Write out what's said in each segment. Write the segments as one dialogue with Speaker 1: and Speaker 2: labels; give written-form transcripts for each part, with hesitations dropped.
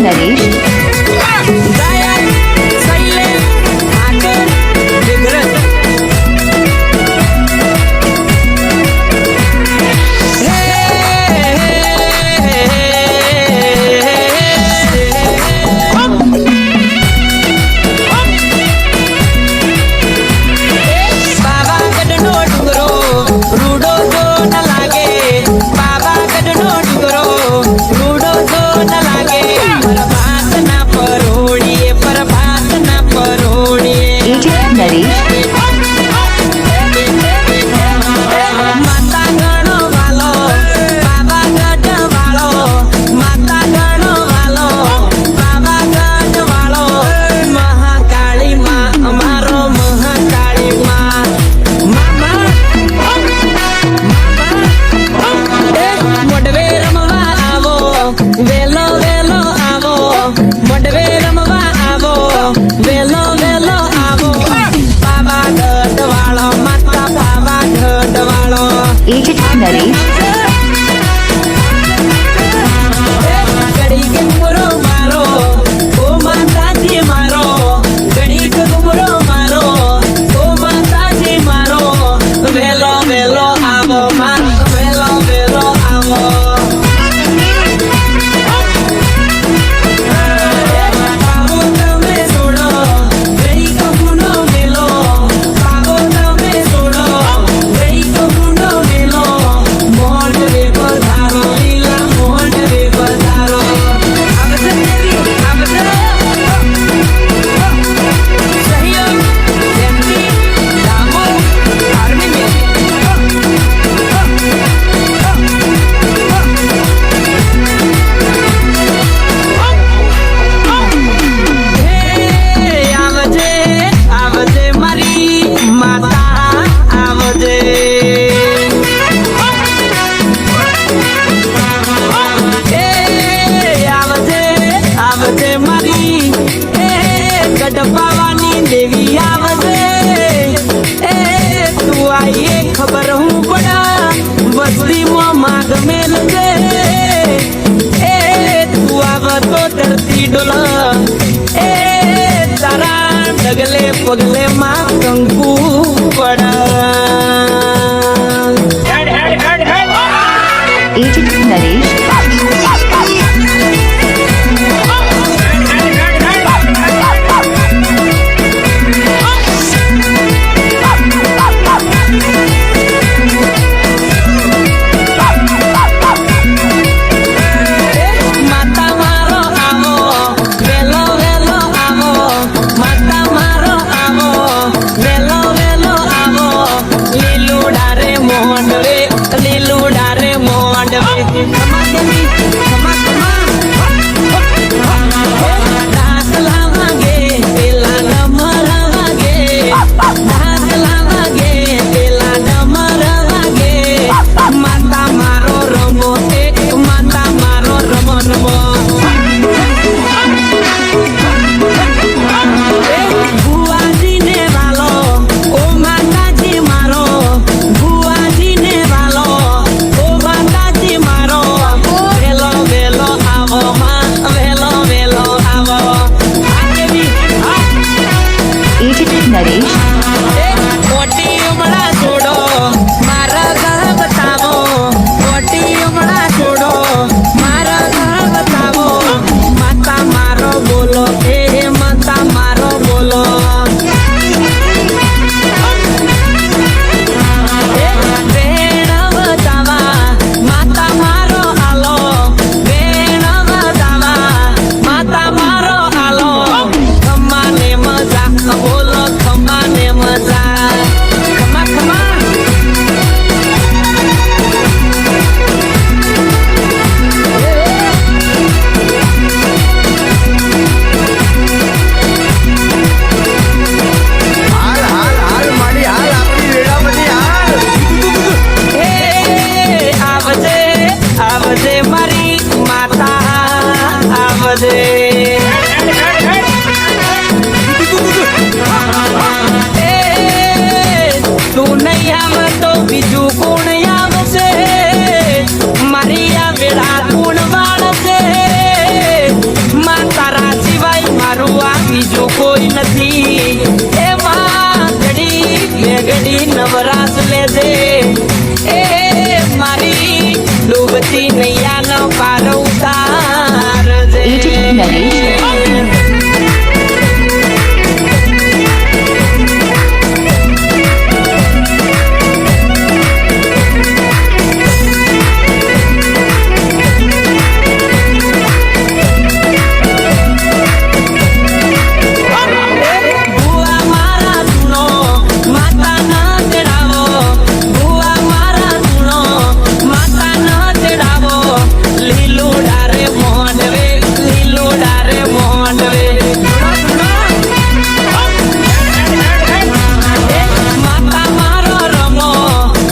Speaker 1: नरेश नरेश खबर हूँ बड़ा बस्ती में माग मेल दे तू आव तो धरती डोला तारा डगले पगले माँ कंकू बड़ा
Speaker 2: नरेश
Speaker 1: ઘડી નવરાશ લેજે એ મારી ડૂબતી નૈયાનો પાર ઉતારજે
Speaker 2: Agent Naresh.
Speaker 1: ભુવા મારા સુનો માતા ના ચડાવો ભુવા મારા સુનો માતા ના ચડાવો લીલું ડારે મોંડવે લીલું ડારે મોંડવે માતા મારો રમો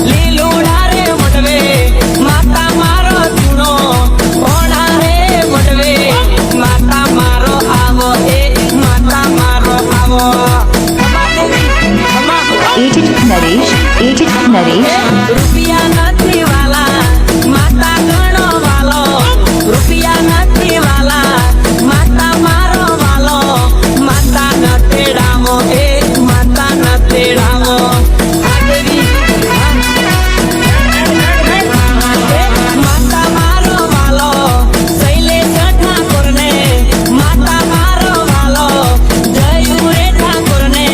Speaker 1: લીલું ડારે મોંડવે માતા મારો સુનો ઓણા રે મોંડવે માતા મારો આવો એ માતા મારો આવો
Speaker 2: Agent Naresh. Agent Naresh.
Speaker 1: રૂપિયા નથી વાલા માતા ગણો વાલો રૂપિયા નથી વાલા માતા મારો વાલો માતા ન તેડાવો એ માતા ન તેડાવો માતા મારો વાલો શૈલેષ ઠાકોરને માતા મારો વાલો જયુરે ઠાકોરને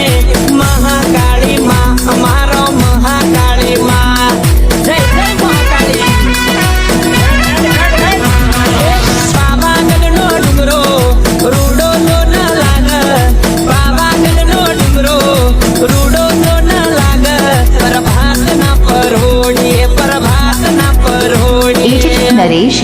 Speaker 1: મહાકાળી માં અમારો મહાકાળી માં જય જય મહાકાળી પાવાગઢનો ડુંગરો રૂડો તો ન લાગ પાવાગઢનો ડુંગરો રૂડો તો ન લાગ પ્રભાતના પરોઢીએ પ્રભાતના પરોઢીએ
Speaker 2: Agent Naresh.